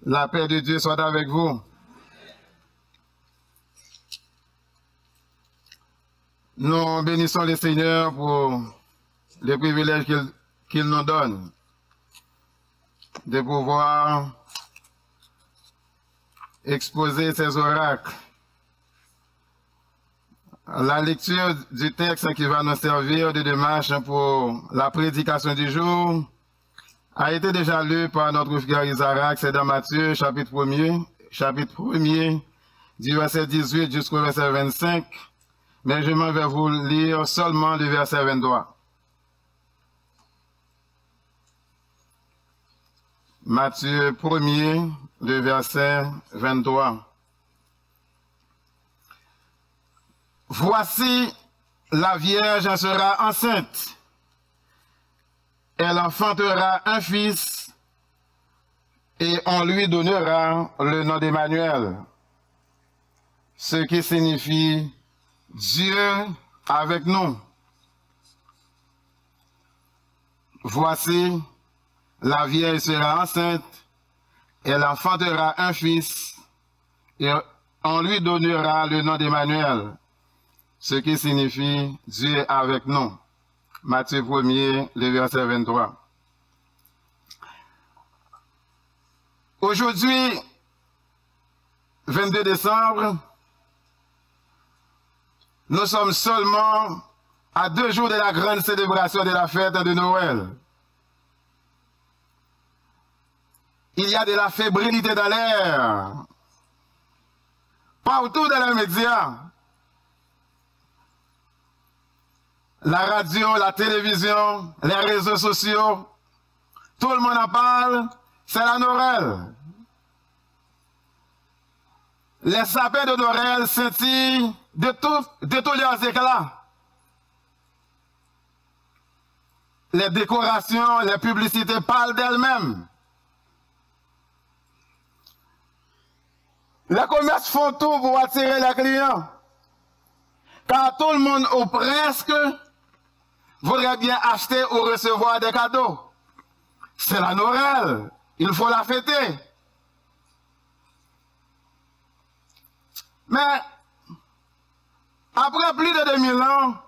La paix de Dieu soit avec vous. Nous bénissons le Seigneur pour le privilège qu'il nous donne de pouvoir exposer ses oracles. La lecture du texte qui va nous servir de démarche pour la prédication du jour a été déjà lue par notre frère Isaac, c'est dans Matthieu, chapitre 1er, du verset 18 jusqu'au verset 25, mais je m'en vais vous lire seulement le verset 23. Matthieu 1er, le verset 23. Voici, la Vierge sera enceinte. Elle enfantera un fils et on lui donnera le nom d'Emmanuel, ce qui signifie Dieu avec nous. Voici, la Vierge sera enceinte, elle enfantera un fils et on lui donnera le nom d'Emmanuel, ce qui signifie Dieu avec nous. Matthieu 1er, le verset 23. Aujourd'hui, 22 décembre, nous sommes seulement à 2 jours de la grande célébration de la fête de Noël. Il y a de la fébrilité dans l'air. Partout dans les médias. La radio, la télévision, les réseaux sociaux, tout le monde en parle, c'est la Noël. Les sapins de Noël scintillent de tous leurs éclats. Les décorations, les publicités parlent d'elles-mêmes. Les commerces font tout pour attirer les clients. Car tout le monde, ou presque, voudrait bien acheter ou recevoir des cadeaux. C'est la Noël. Il faut la fêter. Mais, après plus de 2000 ans,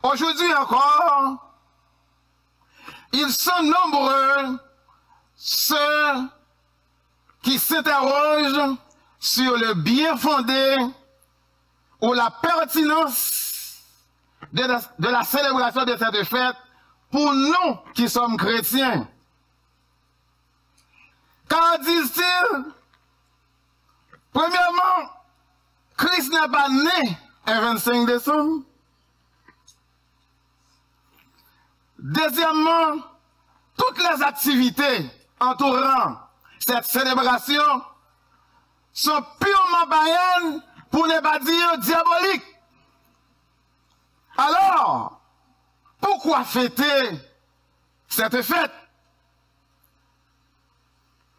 aujourd'hui encore, ils sont nombreux ceux qui s'interrogent sur le bien fondé ou la pertinence de la célébration de cette fête pour nous qui sommes chrétiens. Car disent-ils, premièrement, Christ n'est pas né un 25 décembre. Deuxièmement, toutes les activités entourant cette célébration sont purement païennes, pour ne pas dire diaboliques. Alors, pourquoi fêter cette fête?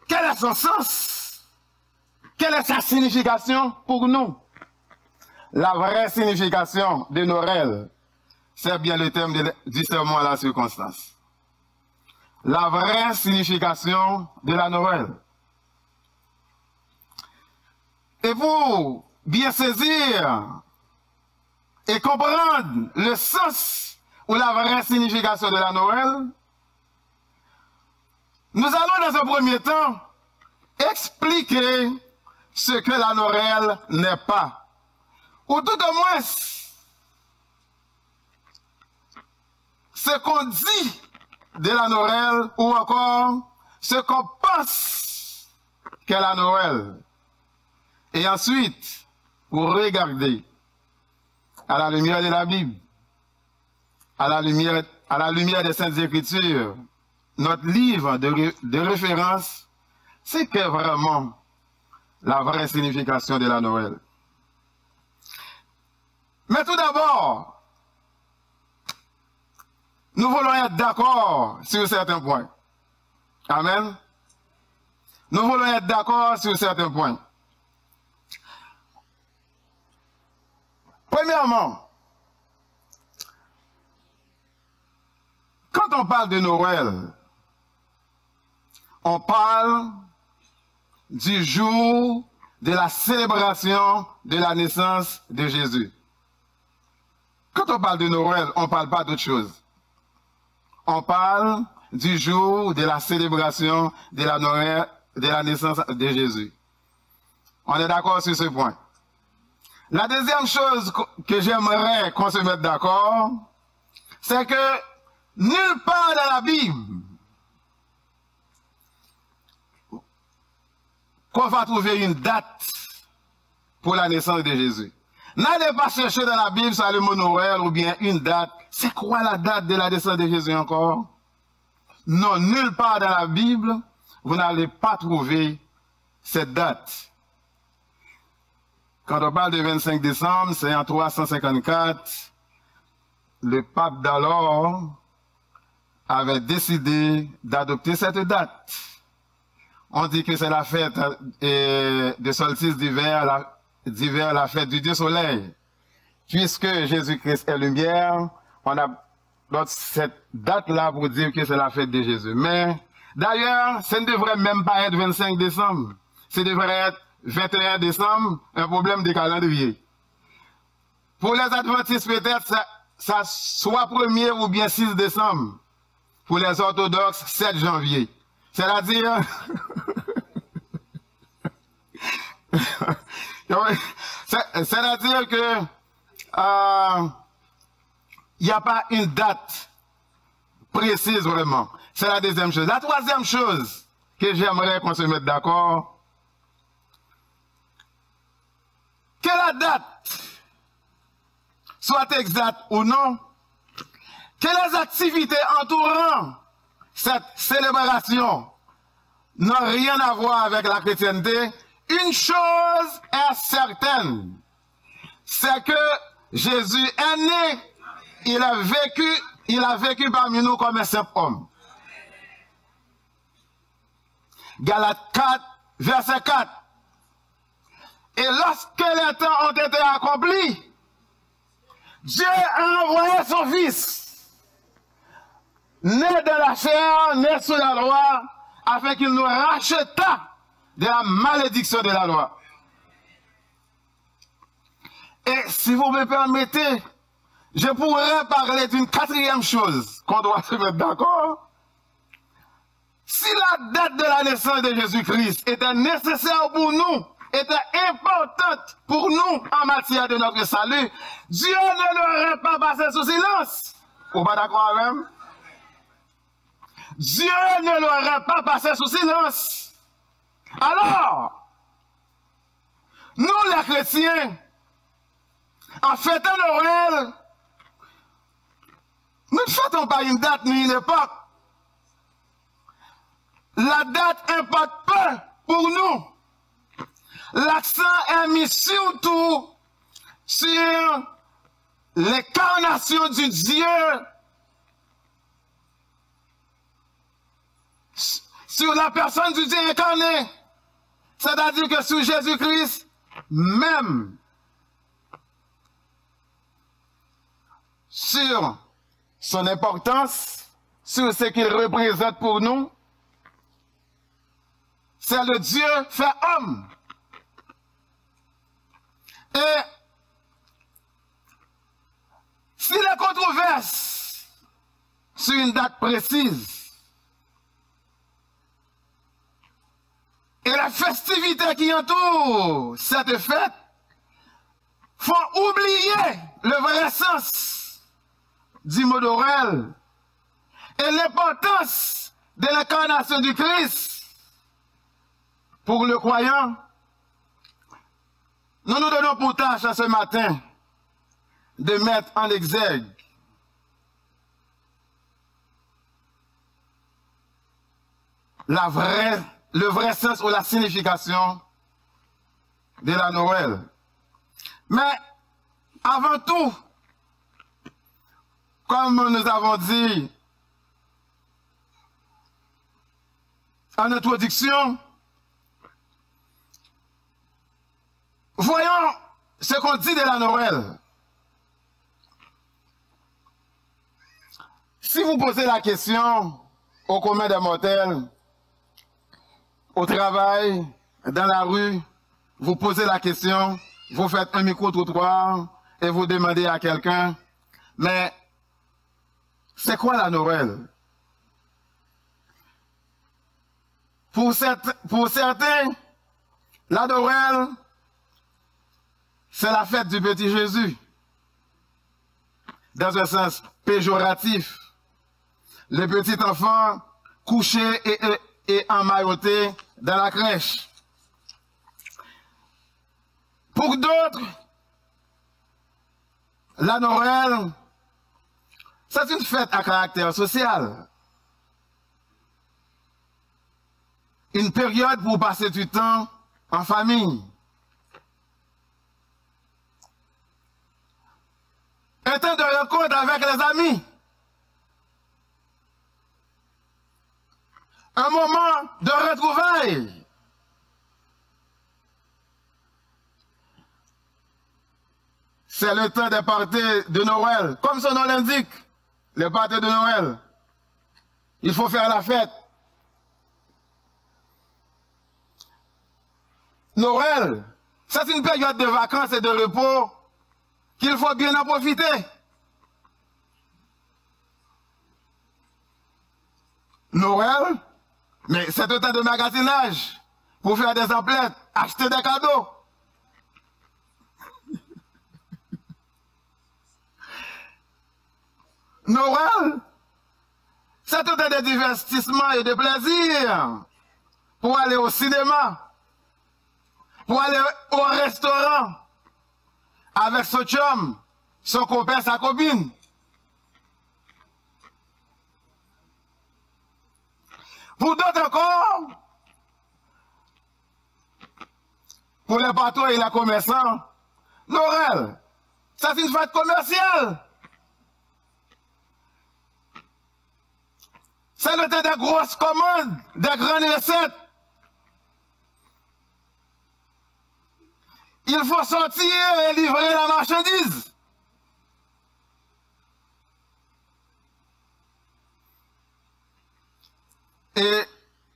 Quel est son sens? Quelle est sa signification pour nous? La vraie signification de Noël, c'est bien le thème du sermon à la circonstance. La vraie signification de la Noël. Et pour bien saisir et comprendre le sens ou la vraie signification de la Noël, nous allons dans un premier temps expliquer ce que la Noël n'est pas. Ou tout au moins, ce qu'on dit de la Noël ou encore ce qu'on pense qu'est la Noël. Et ensuite, pour regarder à la lumière de la Bible, à la lumière des Saintes Écritures, notre livre de référence, c'est qu'est vraiment la vraie signification de la Noël. Mais tout d'abord, nous voulons être d'accord sur certains points. Amen. Nous voulons être d'accord sur certains points. Premièrement, quand on parle de Noël, on parle du jour de la célébration de la naissance de Jésus. Quand on parle de Noël, on ne parle pas d'autre chose. On parle du jour de la célébration de la naissance de Jésus. On est d'accord sur ce point. La deuxième chose que j'aimerais qu'on se mette d'accord, c'est que nulle part dans la Bible qu'on va trouver une date pour la naissance de Jésus. N'allez pas chercher dans la Bible sur le mot Noël ou bien une date. C'est quoi la date de la naissance de Jésus encore? Non, nulle part dans la Bible, vous n'allez pas trouver cette date. Quand on parle de 25 décembre, c'est en 354, le pape d'alors avait décidé d'adopter cette date. On dit que c'est la fête de solstice d'hiver, la fête du Dieu soleil. Puisque Jésus-Christ est lumière, on a cette date-là pour dire que c'est la fête de Jésus. Mais d'ailleurs, ça ne devrait même pas être 25 décembre. Ça devrait être 21 décembre, un problème de calendrier. Pour les adventistes, peut-être, ça soit 1er ou bien 6 décembre. Pour les orthodoxes, 7 janvier. C'est-à-dire... C'est-à-dire que il n'y a pas une date précise vraiment. C'est la deuxième chose. La troisième chose que j'aimerais qu'on se mette d'accord, que la date soit exacte ou non, que les activités entourant cette célébration n'ont rien à voir avec la chrétienté, une chose est certaine, c'est que Jésus est né, il a vécu parmi nous comme un simple homme. Galates 4, verset 4. Et lorsque les temps ont été accomplis, Dieu a envoyé son Fils, né de la chair, né sous la loi, afin qu'il nous rachetât de la malédiction de la loi. Et si vous me permettez, je pourrais parler d'une quatrième chose qu'on doit se mettre d'accord. Si la date de la naissance de Jésus-Christ était nécessaire pour nous, était importante pour nous en matière de notre salut, Dieu ne l'aurait pas passé sous silence. Vous pas d'accord avec moi? Dieu ne l'aurait pas passé sous silence. Alors, nous les chrétiens, en fêtant Noël, nous ne fêtons pas une date ni une époque. La date importe peu pour nous. L'accent est mis surtout sur l'incarnation du Dieu, sur la personne du Dieu incarné. C'est-à-dire que sur Jésus-Christ, même sur son importance, sur ce qu'il représente pour nous, c'est le Dieu fait homme. Et si les controverses sur une date précise et la festivité qui entoure cette fête font oublier le vrai sens du mot Noël et l'importance de l'incarnation du Christ, pour le croyant, nous nous donnons pour tâche ce matin de mettre en exergue le vrai sens ou la signification de la Noël. Mais avant tout, comme nous avons dit en introduction, voyons ce qu'on dit de la Noël. Si vous posez la question au commun des mortels, au travail, dans la rue, vous posez la question, vous faites un micro-trottoir et vous demandez à quelqu'un, mais c'est quoi la Noël? Pour certains, la Noël, c'est la fête du petit Jésus, dans un sens péjoratif. Le petit enfant couché et emmailloté dans la crèche. Pour d'autres, la Noël, c'est une fête à caractère social. Une période pour passer du temps en famille. Un temps de rencontre avec les amis. Un moment de retrouvailles. C'est le temps des parties de Noël. Comme son nom l'indique, les parties de Noël. Il faut faire la fête. Noël, c'est une période de vacances et de repos qu'il faut bien en profiter. Noël, mais c'est un temps de magasinage pour faire des emplettes, acheter des cadeaux. Noël, c'est un temps de divertissement et de plaisir pour aller au cinéma, pour aller au restaurant avec son chum, son copain, sa copine. Pour d'autres encore, pour les patrons et les commerçants, Noël, c'est une fête commerciale. C'est le temps des grosses commandes, des grandes recettes. Il faut sortir et livrer la marchandise. Et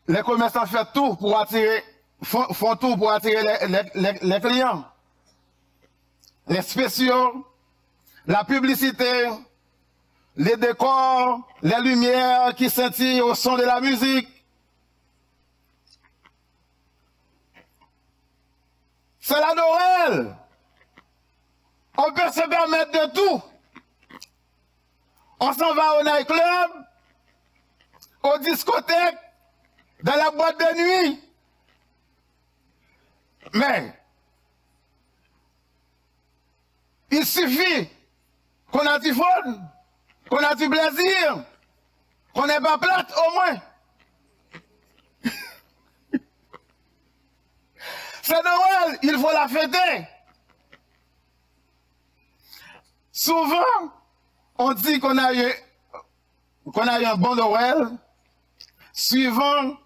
les commerçants font tout pour attirer, font tout pour attirer les clients. Les spéciaux, la publicité, les décors, les lumières qui scintillent au son de la musique. C'est la Noël. On peut se permettre de tout. On s'en va au nightclub, aux discothèques, dans la boîte de nuit. Mais il suffit qu'on a du fun, qu'on a du plaisir, qu'on n'est pas plate au moins. C'est Noël, il faut la fêter. Souvent, on dit qu'on a eu un bon Noël, suivant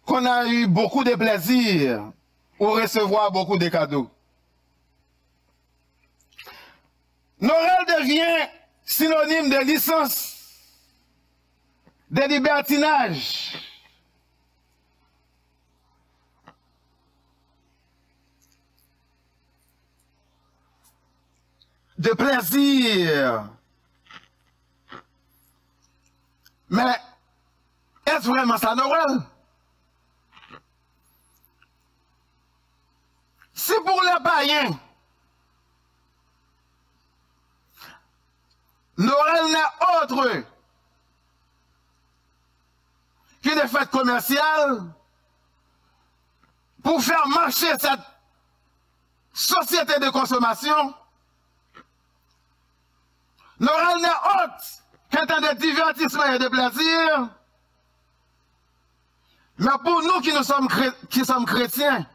qu'on a eu beaucoup de plaisir ou recevoir beaucoup de cadeaux. Noël devient synonyme de licence, de libertinage. De plaisir. Mais est-ce vraiment ça Noël? Si pour les païens, Noël n'est autre qu'une fête commerciale pour faire marcher cette société de consommation, Noël n'est autre qu'un temps de divertissement et de plaisir. Mais pour nous qui sommes chrétiens,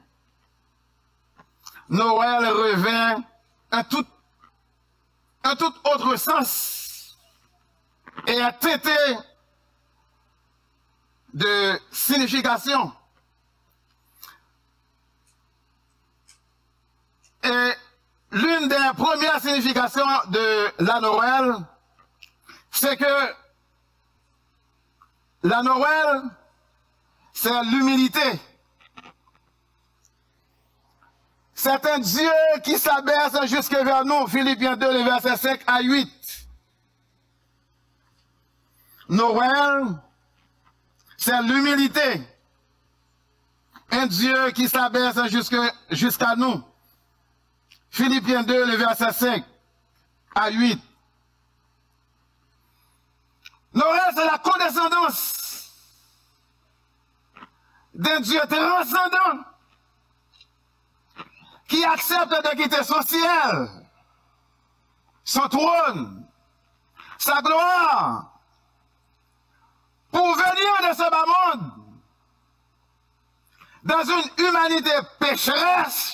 Noël revêt un tout autre sens et un traité de signification. Et l'une des premières significations de la Noël, c'est que la Noël, c'est l'humilité. C'est un Dieu qui s'abaisse jusque vers nous. Philippiens 2, les versets 5 à 8. Noël, c'est l'humilité. Un Dieu qui s'abaisse jusqu'à nous. Philippiens 2, les versets 5 à 8. Noël, c'est la condescendance d'un Dieu transcendant qui accepte de quitter son ciel, son trône, sa gloire, pour venir de ce bas monde, dans une humanité pécheresse,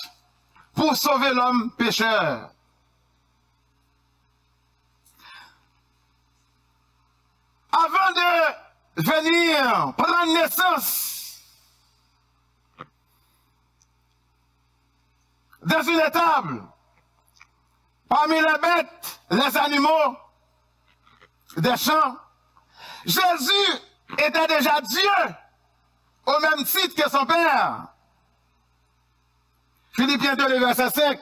pour sauver l'homme pécheur. Avant de venir prendre naissance dans une étable, parmi les bêtes, les animaux, des champs, Jésus était déjà Dieu, au même titre que son Père. Philippiens 2, verset 5.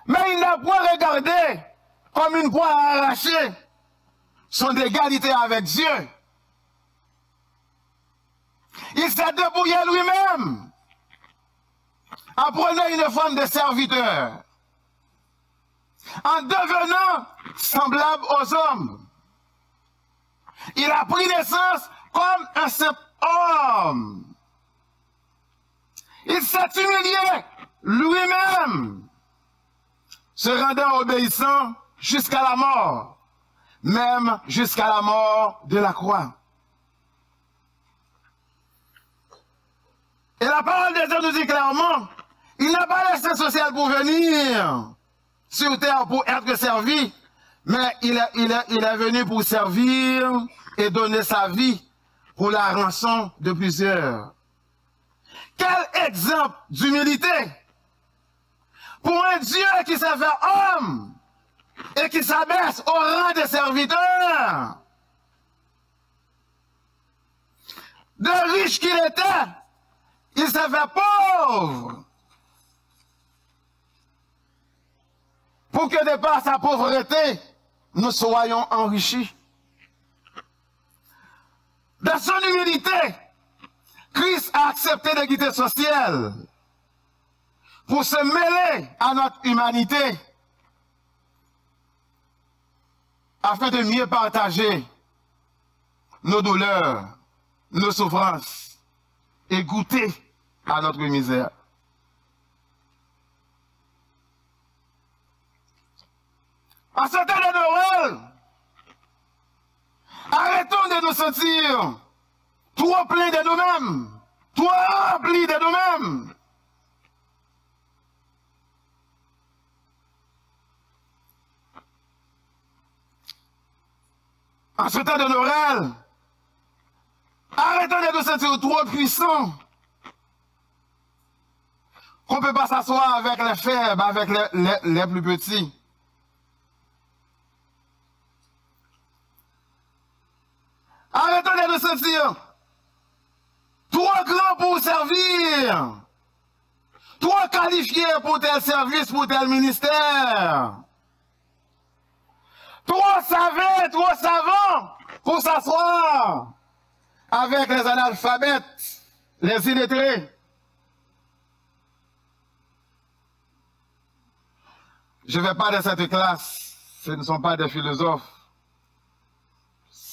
Mais il n'a point regardé comme une proie à arracher son égalité avec Dieu. Il s'est débrouillé lui-même en prenant une forme de serviteur, en devenant semblable aux hommes. Il a pris naissance comme un simple homme. Il s'est humilié lui-même, se rendant obéissant jusqu'à la mort, même jusqu'à la mort de la croix. Et la parole de Dieu nous dit clairement, il n'a pas laissé social pour venir sur terre pour être servi, mais il est venu pour servir et donner sa vie pour la rançon de plusieurs. Quel exemple d'humilité pour un Dieu qui s'est fait homme et qui s'abaisse au rang de serviteur. De riche qu'il était, il s'est fait pauvre pour que de par sa pauvreté, nous soyons enrichis. Dans son humilité, Christ a accepté de quitter son ciel pour se mêler à notre humanité afin de mieux partager nos douleurs, nos souffrances et goûter à notre misère. En ce temps de Noël, arrêtons de nous sentir trop pleins de nous-mêmes, trop remplis de nous-mêmes. En ce temps de Noël, arrêtons de nous sentir trop puissants, qu'on ne peut pas s'asseoir avec les faibles, avec les plus petits. Arrêtons de nous sentir trop grands pour servir, trop qualifiés pour tel service, pour tel ministère, trop savants pour s'asseoir avec les analphabètes, les illettrés. Je ne vais pas de cette classe, ce ne sont pas des philosophes.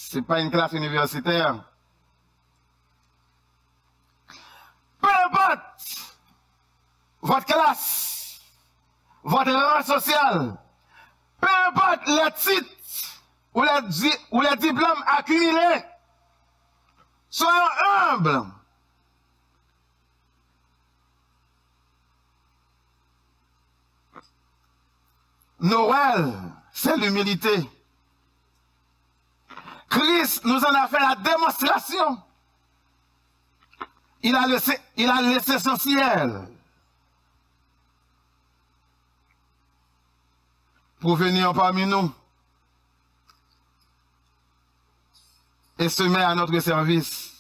Ce n'est pas une classe universitaire. Peu importe votre classe, votre rang social, peu importe les titres ou les diplômes accumulés, soyons humbles. Noël, c'est l'humilité. Christ nous en a fait la démonstration. Il a laissé son ciel pour venir parmi nous et se mettre à notre service.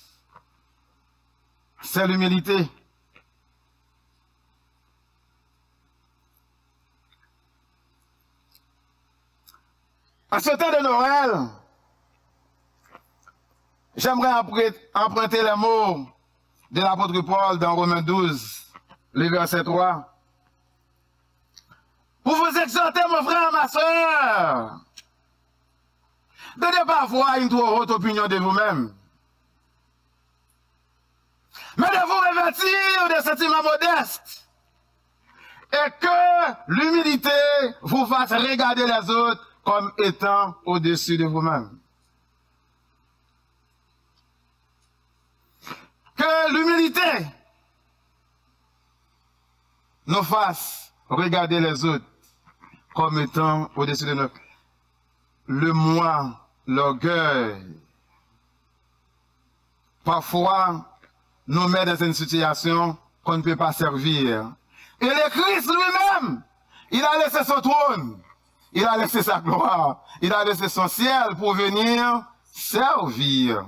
C'est l'humilité. En ce temps de Noël, j'aimerais emprunter les mots de l'apôtre Paul dans Romains 12, le verset 3. Pour vous exhorter, mon frère, ma soeur, de ne pas avoir une trop haute opinion de vous-même, mais de vous revêtir de sentiments modestes, et que l'humilité vous fasse regarder les autres comme étant au-dessus de vous-même. Que l'humilité nous fasse regarder les autres comme étant au-dessus de nous. Le moi, l'orgueil, parfois nous met dans une situation qu'on ne peut pas servir. Et le Christ lui-même, il a laissé son trône, il a laissé sa gloire, il a laissé son ciel pour venir servir.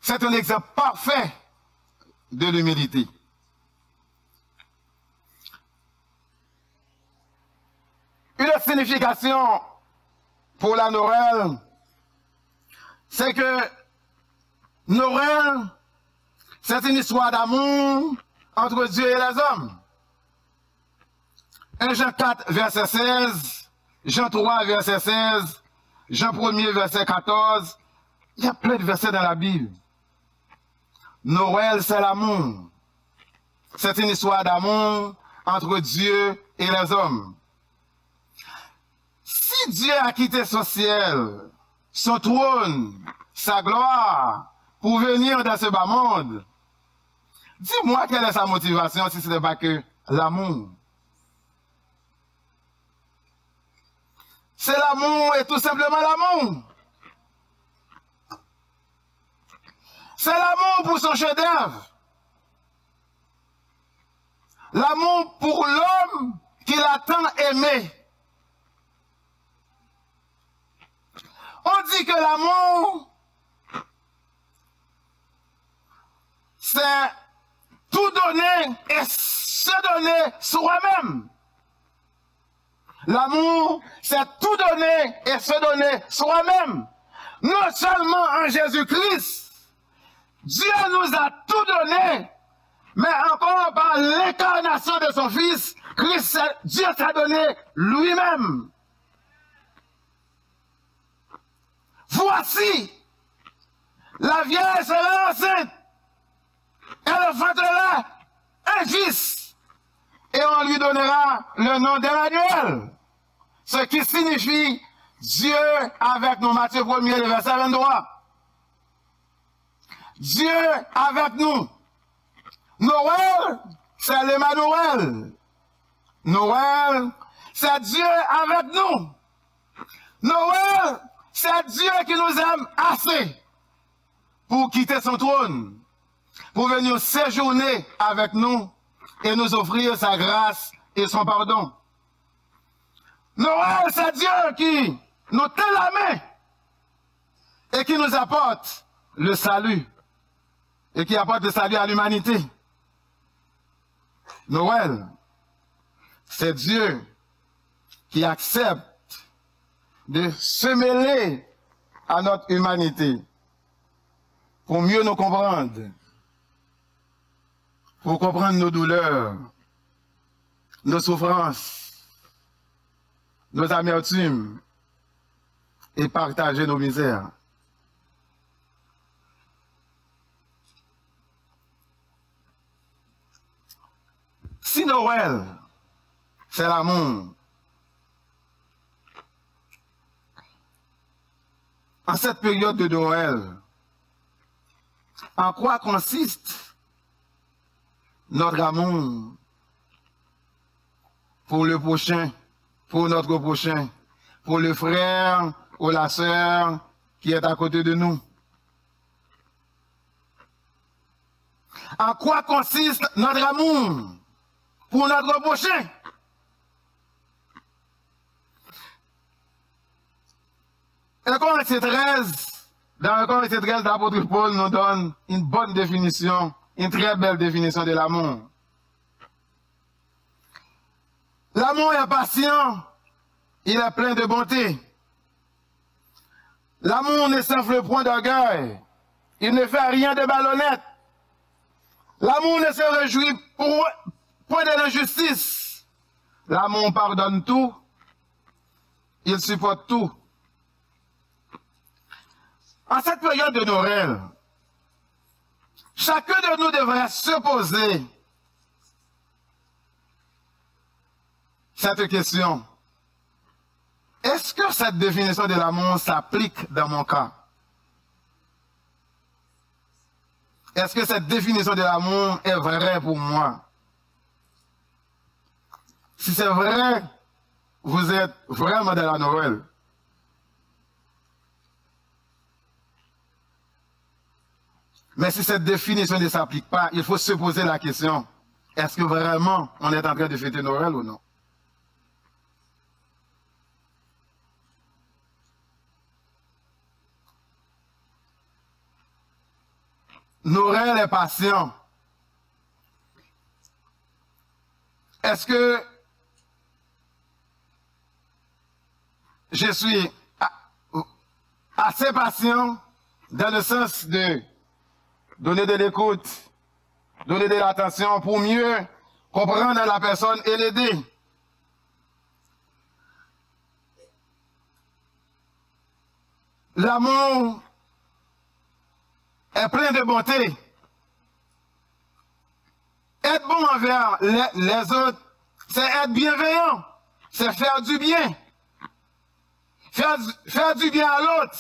C'est un exemple parfait de l'humilité. Une autre signification pour la Noël, c'est que Noël, c'est une histoire d'amour entre Dieu et les hommes. 1 Jean 4, verset 16, Jean 3, verset 16, Jean 1, verset 14. Il y a plein de versets dans la Bible. Noël, c'est l'amour. C'est une histoire d'amour entre Dieu et les hommes. Si Dieu a quitté son ciel, son trône, sa gloire, pour venir dans ce bas monde, dis-moi quelle est sa motivation si ce n'est pas que l'amour. C'est l'amour et tout simplement l'amour. C'est l'amour pour son chef-d'œuvre. L'amour pour l'homme qu'il a tant aimé. On dit que l'amour, c'est tout donner et se donner soi-même. L'amour, c'est tout donner et se donner soi-même. Non seulement en Jésus-Christ, Dieu nous a tout donné, mais encore par l'incarnation de son Fils, Dieu s'est donné lui-même. Voici, la vierge sera enceinte, elle enfantera un fils, et on lui donnera le nom d'Emmanuel, ce qui signifie Dieu avec nous, Matthieu 1er, verset 23. Dieu avec nous. Noël, c'est l'Emmanuel. Noël, c'est Dieu avec nous. Noël, c'est Dieu qui nous aime assez pour quitter son trône, pour venir séjourner avec nous et nous offrir sa grâce et son pardon. Noël, c'est Dieu qui nous tend la main et qui nous apporte le salut et qui apporte le salut à l'humanité. Noël, c'est Dieu qui accepte de se mêler à notre humanité pour mieux nous comprendre, pour comprendre nos douleurs, nos souffrances, nos amertumes et partager nos misères. Si Noël, c'est l'amour, en cette période de Noël, en quoi consiste notre amour pour le prochain, pour notre prochain, pour le frère ou la sœur qui est à côté de nous? En quoi consiste notre amour pour notre prochain? Dans 1 Corinthiens 13, l'apôtre Paul nous donne une bonne définition, une très belle définition de l'amour. L'amour est patient, il est plein de bonté. L'amour ne s'enfle point d'orgueil, il ne fait rien de malhonnête. L'amour ne se réjouit point de l'injustice. L'amour pardonne tout, il supporte tout. En cette période de Noël, chacun de nous devrait se poser cette question. Est-ce que cette définition de l'amour s'applique dans mon cas? Est-ce que cette définition de l'amour est vraie pour moi? Si c'est vrai, vous êtes vraiment dans la Noël. Mais si cette définition ne s'applique pas, il faut se poser la question, est-ce que vraiment on est en train de fêter Noël ou non? Noël est patient. Est-ce que je suis assez patient dans le sens de donner de l'écoute, donner de l'attention pour mieux comprendre la personne et l'aider? L'amour est plein de bonté. Être bon envers les autres, c'est être bienveillant, c'est faire du bien. Faire du bien à l'autre.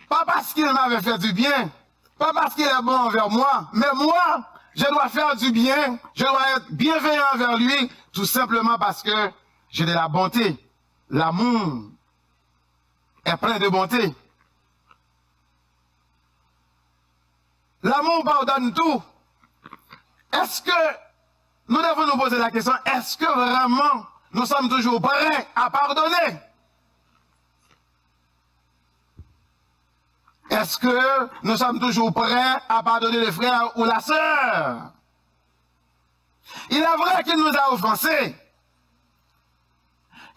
Pas parce qu'il m'avait fait du bien, pas parce qu'il est bon envers moi, mais moi, je dois faire du bien, je dois être bienveillant envers lui, tout simplement parce que j'ai de la bonté. L'amour est plein de bonté. L'amour pardonne tout. Est-ce que nous devons nous poser la question, est-ce que vraiment nous sommes toujours prêts à pardonner? Est-ce que nous sommes toujours prêts à pardonner le frère ou la sœur? Il est vrai qu'il nous a offensés.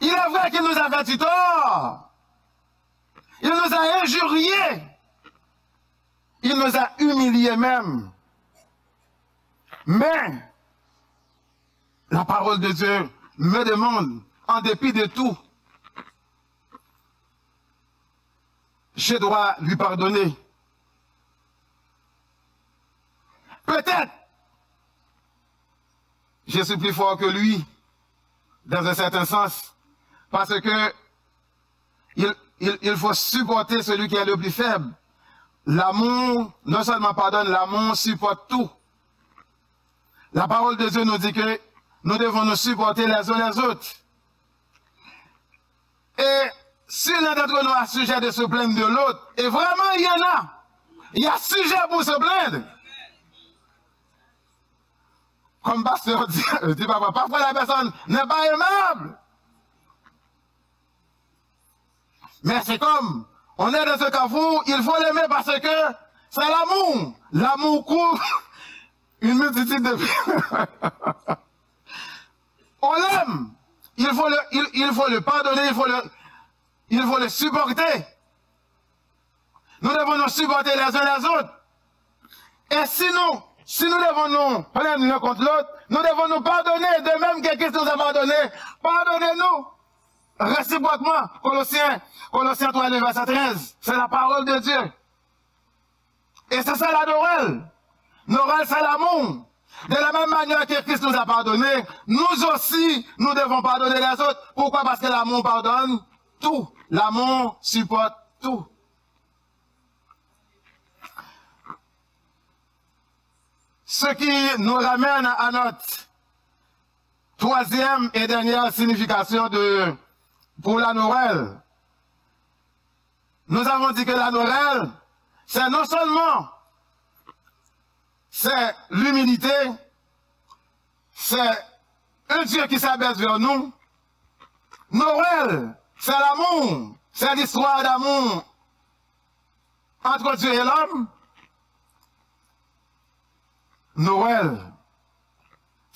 Il est vrai qu'il nous a fait du tort. Il nous a injuriés. Il nous a humiliés même. Mais la parole de Dieu me demande, en dépit de tout, je dois lui pardonner. Peut-être, je suis plus fort que lui, dans un certain sens, parce que il faut supporter celui qui est le plus faible. L'amour, non seulement pardonne, l'amour supporte tout. La parole de Dieu nous dit que nous devons nous supporter les uns les autres. Et si l'un d'entre nous a sujet de se plaindre de l'autre, et vraiment il y en a, il y a sujet pour se plaindre. Comme pasteur dit papa, parfois la personne n'est pas aimable. Mais c'est comme, on est dans ce carrefour, il faut l'aimer parce que c'est l'amour. L'amour couvre une multitude de... On l'aime. Il faut le pardonner, il faut le supporter. Nous devons nous supporter les uns les autres. Et sinon, si nous devons nous plaindre l'un contre l'autre, nous devons nous pardonner de même que Christ nous a pardonné. Pardonnez-nous réciproquement. Colossiens 3, verset 13. C'est la parole de Dieu. Et c'est ça la Noël. Noël, c'est l'amour. De la même manière que Christ nous a pardonné, nous aussi, nous devons pardonner les autres. Pourquoi? Parce que l'amour pardonne tout. L'amour supporte tout. Ce qui nous ramène à notre troisième et dernière signification pour la Noël. Nous avons dit que la Noël, c'est non seulement c'est l'humilité, c'est un Dieu qui s'abaisse vers nous. Noël, c'est l'amour, c'est l'histoire d'amour entre Dieu et l'homme. Noël,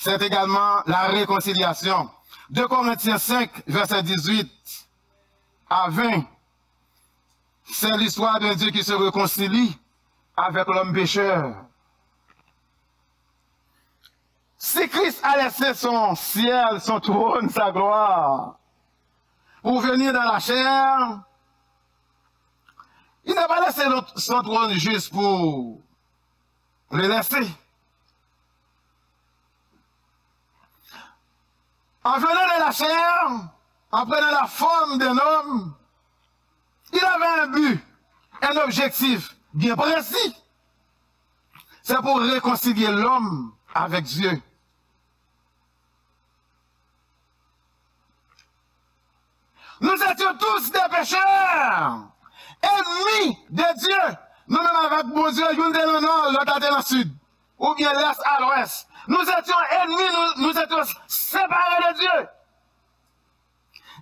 c'est également la réconciliation. 2 Corinthiens 5, verset 18 à 20, c'est l'histoire d'un Dieu qui se réconcilie avec l'homme pécheur. Si Christ a laissé son ciel, son trône, sa gloire, pour venir dans la chair, il n'a pas laissé son trône juste pour le laisser. En venant de la chair, en prenant la forme d'un homme, il avait un but, un objectif bien précis. C'est pour réconcilier l'homme avec Dieu. Nous étions tous des pécheurs, ennemis de Dieu. Nous-mêmes avec mon Dieu, l'une dans le nord, l'autre dans le sud, ou bien l'est à l'ouest. Nous étions ennemis, nous étions séparés de Dieu.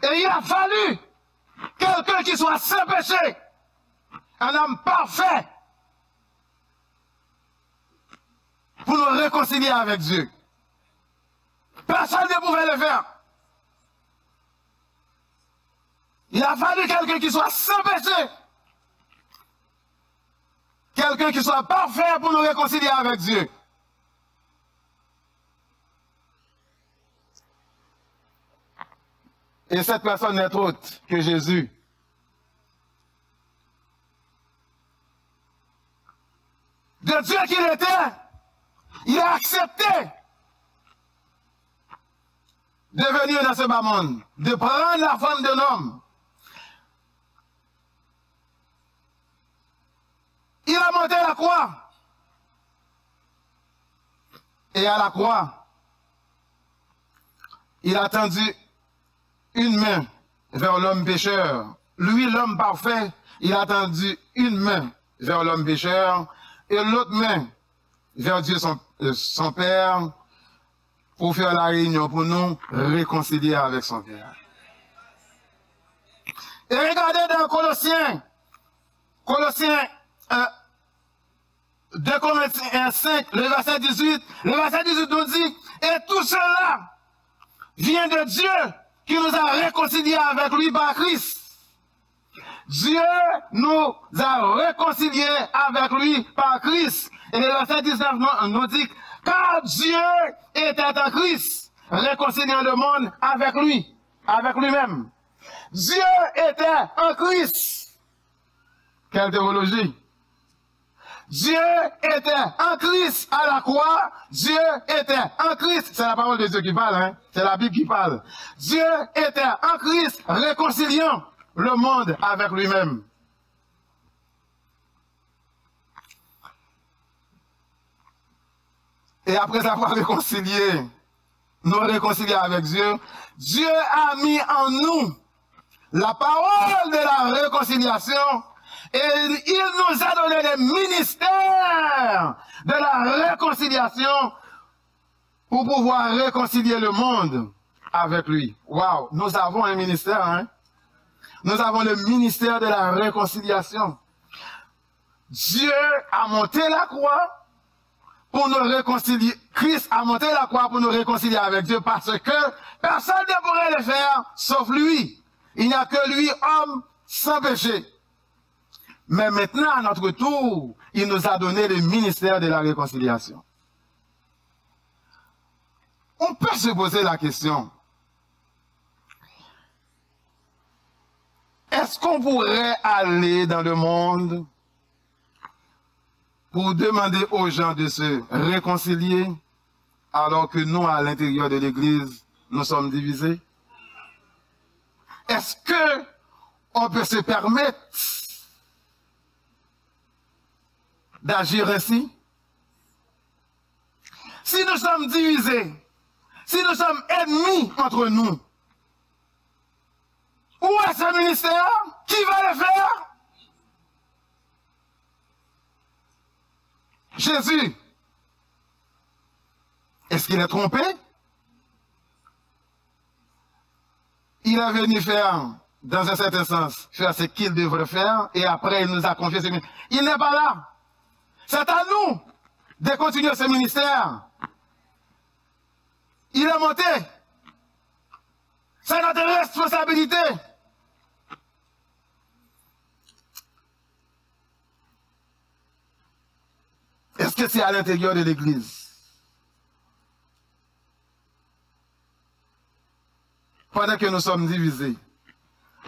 Et il a fallu quelqu'un qui soit sans péché, un homme parfait, pour nous réconcilier avec Dieu. Personne ne pouvait le faire. Il a fallu quelqu'un qui soit sans péché, quelqu'un qui soit parfait pour nous réconcilier avec Dieu. Et cette personne n'est autre que Jésus. De Dieu qu'il était, il a accepté de venir dans ce bas monde, de prendre la forme d'un homme. Il a monté la croix. Et à la croix, il a tendu une main vers l'homme pécheur. Lui, l'homme parfait, il a tendu une main vers l'homme pécheur et l'autre main vers Dieu son Père pour faire la réunion, pour nous réconcilier avec son Père. Et regardez dans Colossiens 2 Corinthiens 5, le verset 18 nous dit, et tout cela vient de Dieu qui nous a réconciliés avec lui par Christ. Dieu nous a réconciliés avec lui par Christ. Et le verset 19 nous dit, car Dieu était en Christ, réconciliant le monde avec lui, avec lui-même. Dieu était en Christ. Quelle théologie! Dieu était en Christ à la croix. Dieu était en Christ. C'est la parole de Dieu qui parle, hein? C'est la Bible qui parle. Dieu était en Christ, réconciliant le monde avec lui-même. Et après avoir réconcilié, nous réconcilier avec Dieu, Dieu a mis en nous la parole de la réconciliation. Et il nous a donné le ministère de la réconciliation pour pouvoir réconcilier le monde avec lui. Waouh, nous avons un ministère, hein? Nous avons le ministère de la réconciliation. Dieu a monté la croix pour nous réconcilier. Christ a monté la croix pour nous réconcilier avec Dieu parce que personne ne pourrait le faire sauf lui. Il n'y a que lui, homme sans péché. Mais maintenant, à notre tour, il nous a donné le ministère de la réconciliation. On peut se poser la question, est-ce qu'on pourrait aller dans le monde pour demander aux gens de se réconcilier alors que nous, à l'intérieur de l'Église, nous sommes divisés? Est-ce qu'on peut se permettre d'agir ainsi? Si nous sommes divisés, si nous sommes ennemis entre nous, où est ce ministère? Qui va le faire? Jésus. Est-ce qu'il est trompé? Il est venu faire, dans un certain sens, faire ce qu'il devrait faire, et après il nous a confié ce ministère. Il n'est pas là. C'est à nous de continuer ce ministère. Il est monté. C'est notre responsabilité. Est-ce que c'est à l'intérieur de l'Église? Pendant que nous sommes divisés,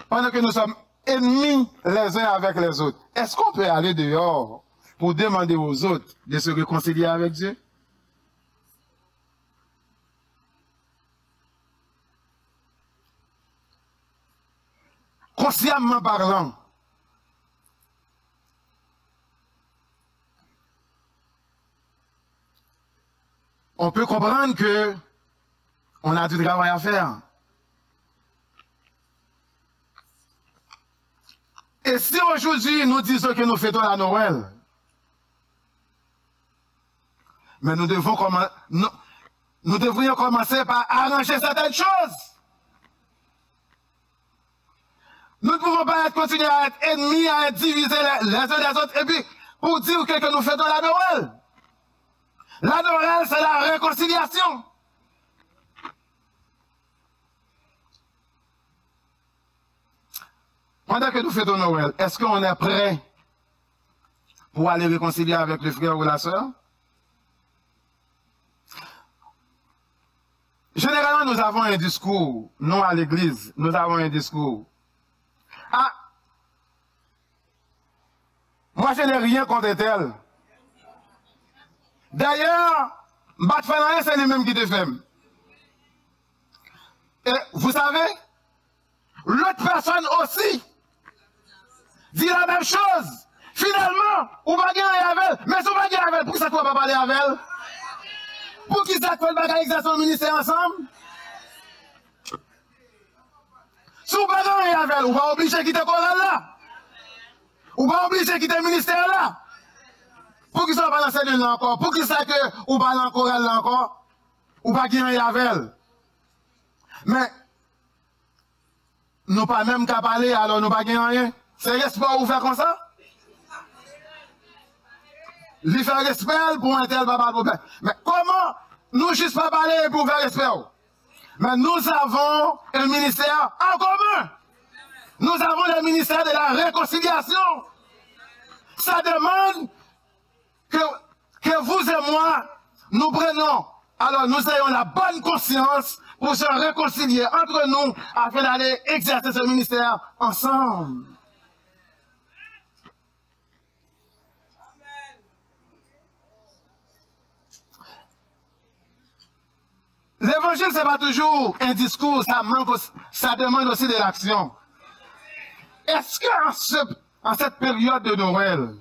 pendant que nous sommes ennemis les uns avec les autres, est-ce qu'on peut aller dehors pour demander aux autres de se réconcilier avec Dieu? Consciemment parlant, on peut comprendre que on a du travail à faire. Et si aujourd'hui nous disons que nous fêtons la Noël, mais nous devrions commencer par arranger certaines choses. Nous ne pouvons pas continuer à être ennemis, à être divisés les uns des autres, et puis pour dire que nous fêtons la Noël. La Noël, c'est la réconciliation. Pendant que nous fêtons Noël, est-ce qu'on est prêt pour aller réconcilier avec le frère ou la sœur? Généralement, nous avons un discours, non à l'église, nous avons un discours. Ah, moi je n'ai rien contre tel. D'ailleurs, Batfanaï, c'est lui-même qui te fait. Et vous savez, l'autre personne aussi dit la même chose. Finalement, on va gagner avec elle. Mais si on va gagner avec elle, pour ça qu'on va pas parler avec elle? Pour qui ça qu'on va gagner son ministère ensemble? Si on va gagner avec elle, on va obliger de quitter le chorale là. On va obliger de quitter le ministère là. Pour qui ça va lancer de là encore? Pour qui ça que on va dans le chorale là encore? On va gagner avec elle. Mais, nous pas même qu'à parler, alors nous pas gagner rien. C'est respect ou faire comme ça? Lui faire respect pour un tel papa pour faire. Mais comment nous juste pas parler pour faire respect? Mais nous avons un ministère en commun. Nous avons le ministère de la réconciliation. Ça demande que vous et moi, nous prenons, alors nous ayons la bonne conscience pour se réconcilier entre nous afin d'aller exercer ce ministère ensemble. L'évangile, ce n'est pas toujours un discours, ça demande aussi de l'action. Est-ce qu'en cette période de Noël,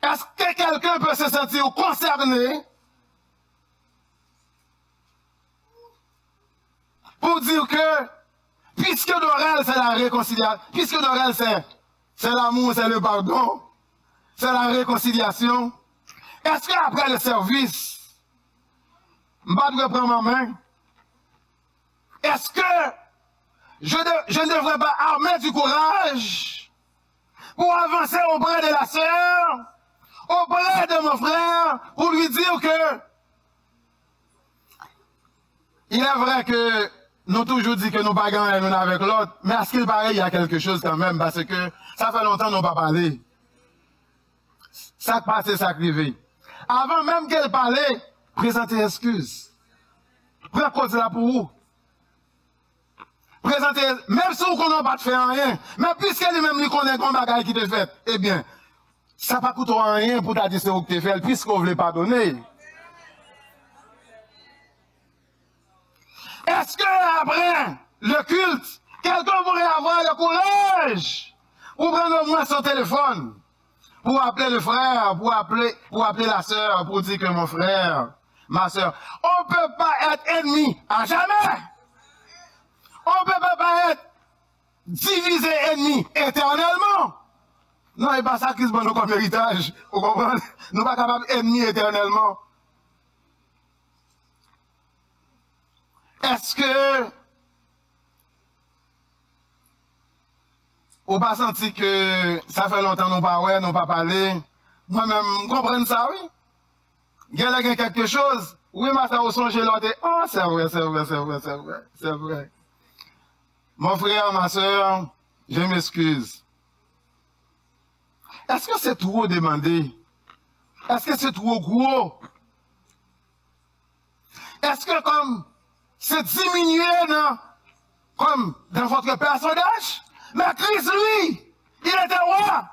est-ce que quelqu'un peut se sentir concerné pour dire que, puisque Noël, c'est la réconciliation, puisque Noël, c'est l'amour, c'est le pardon, c'est la réconciliation, est-ce qu'après le service, je vais prendre ma main. Est-ce que je ne devrais pas armer du courage pour avancer auprès de la sœur, auprès de mon frère, pour lui dire que il est vrai que nous toujours dit que nous pas gagnons l'un avec l'autre, mais à ce qu'il paraît, il y a quelque chose quand même, parce que ça fait longtemps que nous n'avons pas parlé. Ça passe, ça arrive. Avant même qu'elle parlait, présentez excuse. Prends cause là pour vous. Présentez, même si vous ne connaissez pas de faire rien, mais puisqu'elle même lui connaît comme bagaille qui te fait, eh bien, ça ne va pas coûter rien pour ta dire ce que tu fait, puisque vous ne voulez pas donner. Est-ce que après le culte, quelqu'un pourrait avoir le courage pour prendre au moins son téléphone, pour appeler le frère, pour appeler la sœur, pour dire que mon frère, ma sœur, on ne peut pas être ennemi à jamais. On ne peut pas être divisé ennemi éternellement. Non, et pas ça qui se donne comme héritage. Vous comprenez? Nous ne sommes pas capables d'être ennemis éternellement. Est-ce que vous n'avez pas senti que ça fait longtemps que nous ne parlons pas, nous ne pas parler? Moi-même, je comprends ça, oui. il y a quelque chose, oui, mais ça a songé l'autre, oh, c'est vrai, c'est vrai, c'est vrai, c'est vrai, c'est vrai. Mon frère, ma soeur, je m'excuse. Est-ce que c'est trop demandé? Est-ce que c'est trop gros? Est-ce que comme c'est diminué, non? Comme dans votre personnage? Mais Christ, lui, il était roi.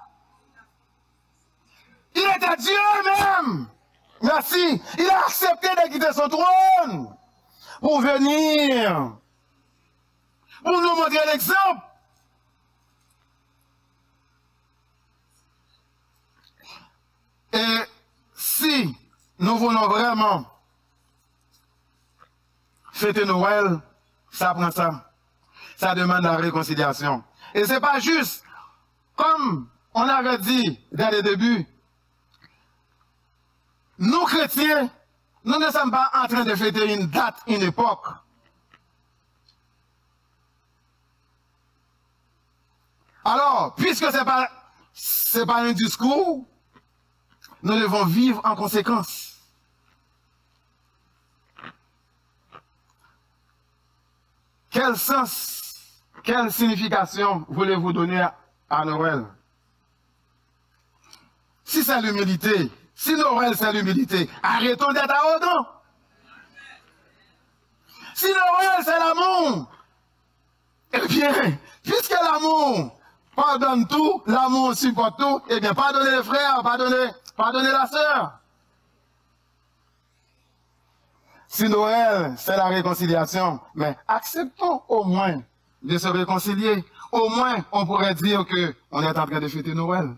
Il était Dieu même. Merci. Il a accepté de quitter son trône pour venir, pour nous montrer l'exemple. Et si nous voulons vraiment fêter Noël, ça prend ça. Ça demande la réconciliation. Et ce n'est pas juste, comme on avait dit dès le début, nous chrétiens, nous ne sommes pas en train de fêter une date, une époque. Alors, puisque ce n'est pas un discours, nous devons vivre en conséquence. Quel sens, quelle signification voulez-vous donner à Noël? Si c'est l'humilité, si Noël c'est l'humilité, arrêtons d'être arrogants. Si Noël c'est l'amour, eh bien, puisque l'amour pardonne tout, l'amour supporte tout, eh bien, pardonnez les frères, pardonnez la sœur. Si Noël, c'est la réconciliation, mais acceptons au moins de se réconcilier. Au moins, on pourrait dire qu'on est en train de fêter Noël.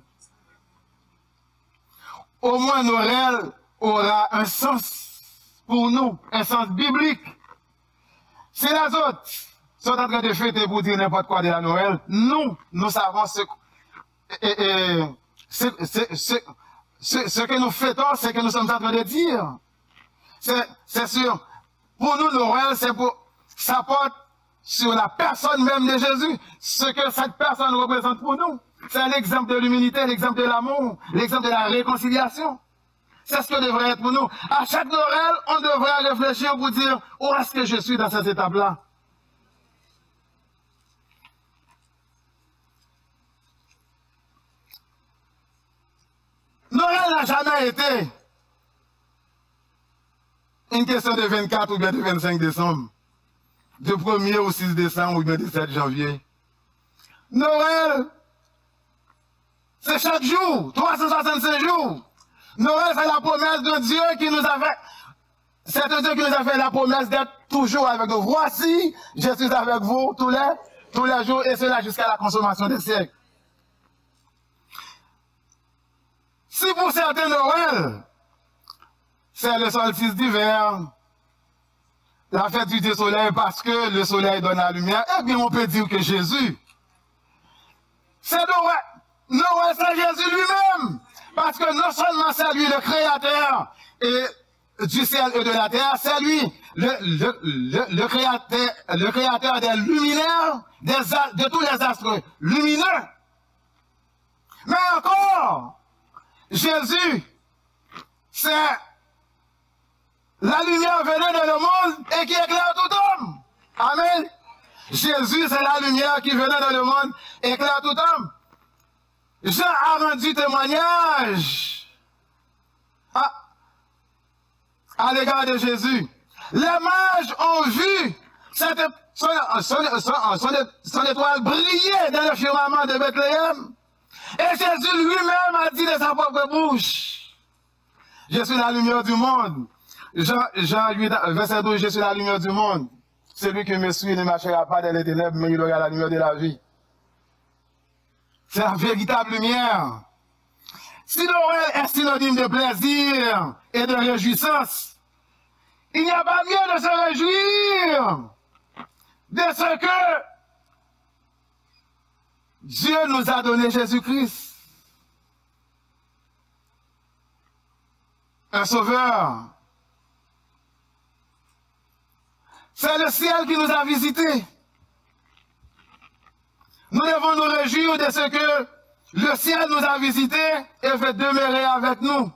Au moins, Noël aura un sens pour nous, un sens biblique. Si les autres sont en train de fêter pour dire n'importe quoi de la Noël, nous savons ce que nous fêtons, c'est que nous sommes en train de dire. C'est sûr. Pour nous, Noël, ça porte sur la personne même de Jésus. Ce que cette personne représente pour nous. C'est l'exemple de l'humilité, l'exemple de l'amour, l'exemple de la réconciliation. C'est ce que devrait être pour nous. À chaque Noël, on devrait réfléchir pour dire où est-ce que je suis dans cette étape-là. Noël n'a jamais été une question de 24 ou bien de 25 décembre, de 1er au 6 décembre ou bien de 7 janvier. Noël, c'est chaque jour, 365 jours. Noël, c'est la promesse de Dieu qui nous a fait. C'est Dieu qui nous a fait la promesse d'être toujours avec nous. Voici, je suis avec vous tous les jours, et cela jusqu'à la consommation des siècles. Si pour certains Noël, c'est le solstice d'hiver, la fête du soleil parce que le soleil donne la lumière, eh bien on peut dire que Jésus, c'est Noël. Noël, c'est Jésus lui-même. Parce que non seulement c'est lui le créateur du ciel et de la terre, c'est lui le créateur des luminaires, de tous les astres lumineux. Mais encore, Jésus, c'est la lumière venue dans le monde et qui éclaire tout homme. Amen. Jésus, c'est la lumière qui venait dans le monde et éclaire tout homme. Jean a rendu témoignage à l'égard de Jésus. Les mages ont vu son étoile briller dans le firmament de Bethléem. Et Jésus lui-même a dit de sa propre bouche, je suis la lumière du monde. Jean 8, verset 12, je suis la lumière du monde. Celui qui me suit ne marchera pas dans les ténèbres, mais il aura la lumière de la vie. C'est la véritable lumière. Si Noël est synonyme de plaisir et de réjouissance, il n'y a pas mieux de se réjouir de ce que Dieu nous a donné Jésus-Christ. Un sauveur. C'est le ciel qui nous a visités. Nous devons nous réjouir de ce que le ciel nous a visités et fait demeurer avec nous.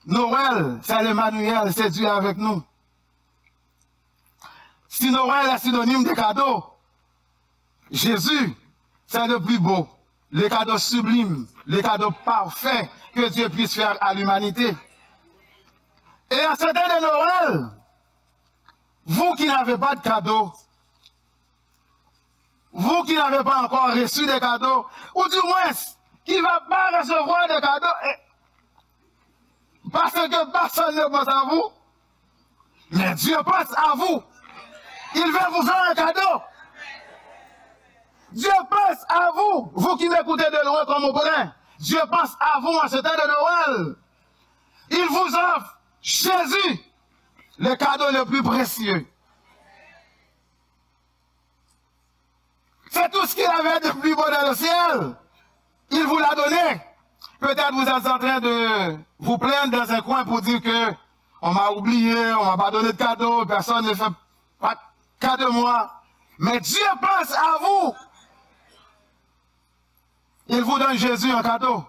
Noël, c'est l'Emmanuel, c'est Dieu avec nous. Si Noël est synonyme de cadeau, Jésus, c'est le plus beau, le cadeau sublime, le cadeau parfait que Dieu puisse faire à l'humanité. Et en ce temps de Noël, vous qui n'avez pas de cadeau, vous qui n'avez pas encore reçu des cadeaux, ou du moins, qui ne va pas recevoir des cadeaux, parce que personne ne pense à vous, mais Dieu pense à vous. Il veut vous faire un cadeau. Dieu pense à vous, vous qui m'écoutez de loin comme au brin. Dieu pense à vous en ce temps de Noël. Il vous offre Jésus, le cadeau le plus précieux. C'est tout ce qu'il avait de plus beau dans le ciel. Il vous l'a donné. Peut-être vous êtes en train de vous plaindre dans un coin pour dire que on m'a oublié, on m'a pas donné de cadeau, personne ne fait pas de cadeau de moi. Mais Dieu pense à vous. Il vous donne Jésus en cadeau.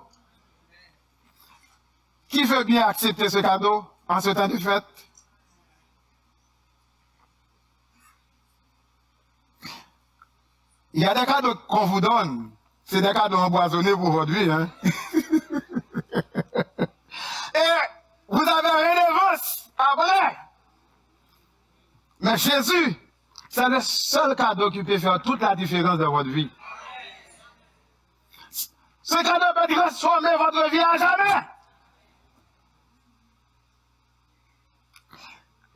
Qui veut bien accepter ce cadeau en ce temps de fête? Il y a des cadeaux qu'on vous donne. C'est des cadeaux empoisonnés pour aujourd'hui. Hein? Et vous avez rien d'avance après. Mais Jésus, c'est le seul cadeau qui peut faire toute la différence dans votre vie. Ce cadeau peut transformer votre vie à jamais.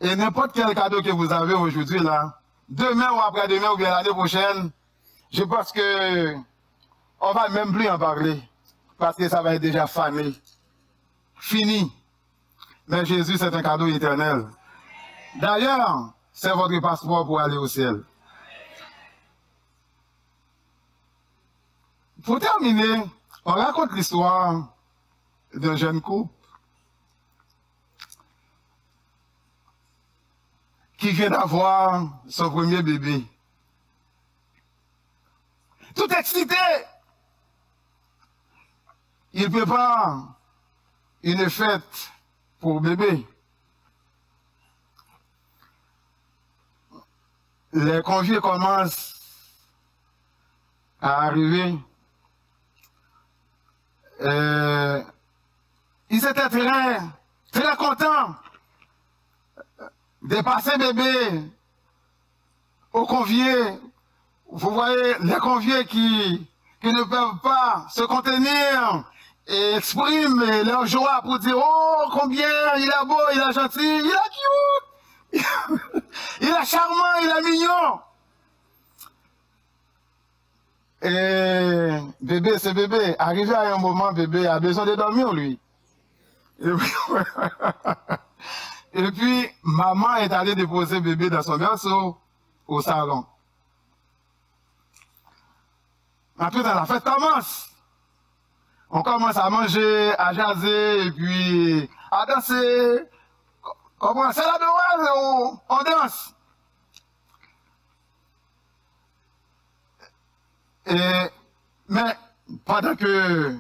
Et n'importe quel cadeau que vous avez aujourd'hui, là, demain ou après-demain ou bien l'année prochaine, je pense que on va même plus en parler. Parce que ça va être déjà fané. Fini. Mais Jésus, c'est un cadeau éternel. D'ailleurs, c'est votre passeport pour aller au ciel. Pour terminer, on raconte l'histoire d'un jeune couple qui vient d'avoir son premier bébé. Tout excité, il prépare une fête pour bébé. Les conviés commencent à arriver. Ils étaient très contents de passer bébé aux conviés. Vous voyez, les conviés qui ne peuvent pas se contenir et expriment leur joie pour dire « Oh, combien il est beau, il est gentil, il est cute, il est charmant, il est mignon. » Et bébé, c'est bébé. Arrivé à un moment, bébé a besoin de dormir, lui. Et puis, maman est allée déposer bébé dans son berceau au salon. Ensuite, la fête commence. On commence à manger, à jaser, et puis à danser. Comment c'est la Noël, on danse. Mais pendant que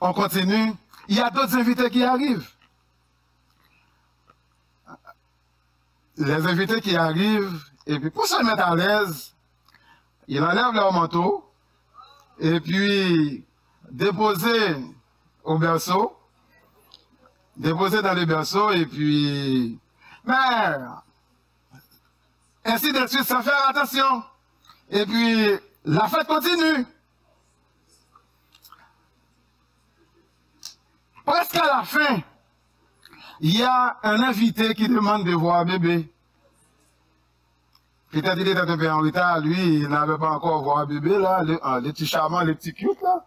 on continue, il y a d'autres invités qui arrivent. Les invités qui arrivent, et puis pour se mettre à l'aise, ils enlèvent leur manteau, et puis déposer au berceau, déposer dans le berceau, et puis, mais, ainsi de suite, sans faire attention. Et puis, la fête continue. Presque à la fin, il y a un invité qui demande de voir bébé. Peut-être qu'il était un peu en retard, lui, il n'avait pas encore voir bébé, là, les petits charmants, les petits cute, là.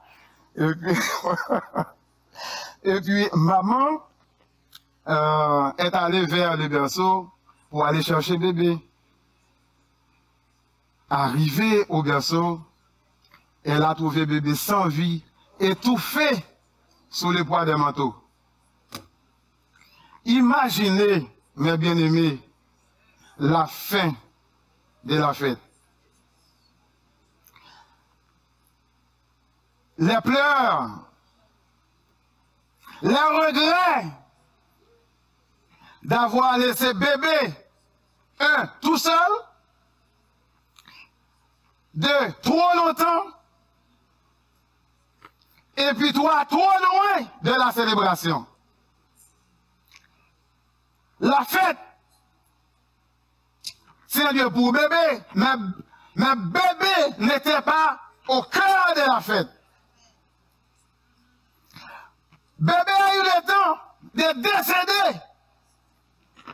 Et puis maman est allée vers le berceau pour aller chercher bébé. Arrivée au berceau, elle a trouvé bébé sans vie, étouffé sous le poids des manteaux. Imaginez, mes bien-aimés, la fin de la fête. Les pleurs, les regrets d'avoir laissé bébé, tout seul, de trop longtemps, et puis toi, trop loin de la célébration. La fête, c'est un lieu pour bébé, mais bébé n'était pas au cœur de la fête. Bébé a eu le temps de décéder.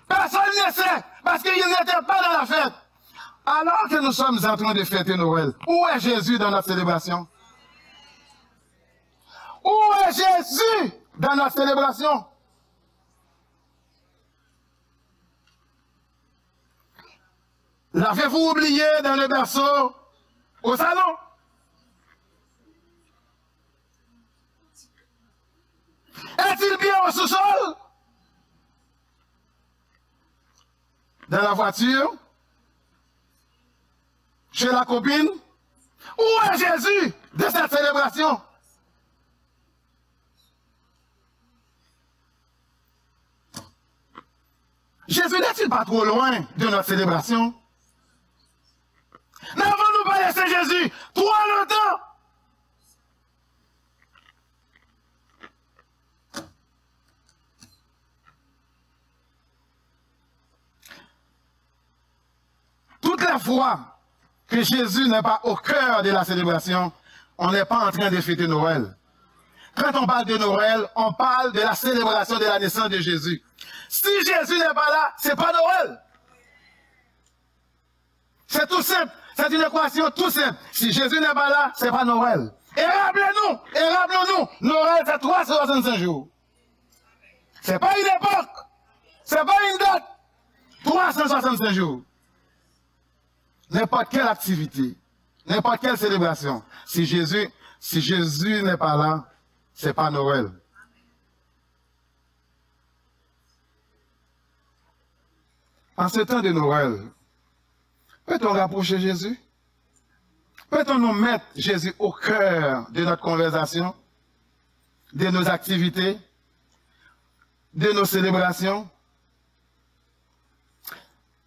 Personne ne sait, parce qu'il n'était pas dans la fête. Alors que nous sommes en train de fêter Noël, où est Jésus dans notre célébration? Où est Jésus dans notre célébration? L'avez-vous oublié dans le berceau au salon? Est-il bien au sous-sol? Dans la voiture? Chez la copine? Où est Jésus de cette célébration? Jésus n'est-il pas trop loin de notre célébration? N'avons-nous pas laissé Jésus trop longtemps? Toutes les fois que Jésus n'est pas au cœur de la célébration, on n'est pas en train de fêter Noël. Quand on parle de Noël, on parle de la célébration de la naissance de Jésus. Si Jésus n'est pas là, c'est pas Noël. C'est tout simple. C'est une équation tout simple. Si Jésus n'est pas là, c'est pas Noël. Et rappelons-nous, Noël c'est 365 jours. C'est pas une époque. C'est pas une date. 365 jours. N'importe quelle activité, n'importe quelle célébration. Si Jésus n'est pas là, c'est pas Noël. En ce temps de Noël, peut-on rapprocher Jésus? Peut-on nous mettre Jésus au cœur de notre conversation, de nos activités, de nos célébrations?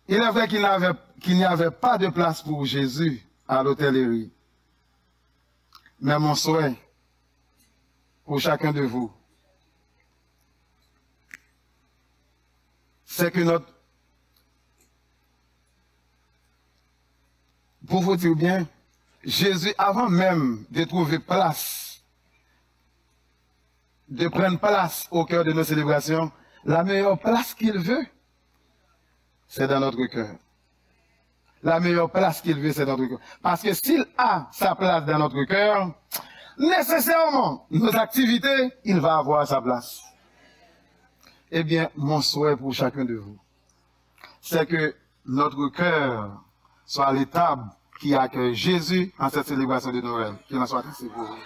Il est vrai qu'il n'y avait pas de place pour Jésus à l'hôtellerie. Mais mon souhait pour chacun de vous, c'est que pour vous dire bien, Jésus, avant même de trouver place, de prendre place au cœur de nos célébrations, la meilleure place qu'il veut, c'est dans notre cœur. La meilleure place qu'il veut, c'est dans notre cœur. Parce que s'il a sa place dans notre cœur, nécessairement, nos activités, il va avoir sa place. Eh bien, mon souhait pour chacun de vous, c'est que notre cœur soit l'étable qui accueille Jésus en cette célébration de Noël. Qu'il en soit ainsi pour vous.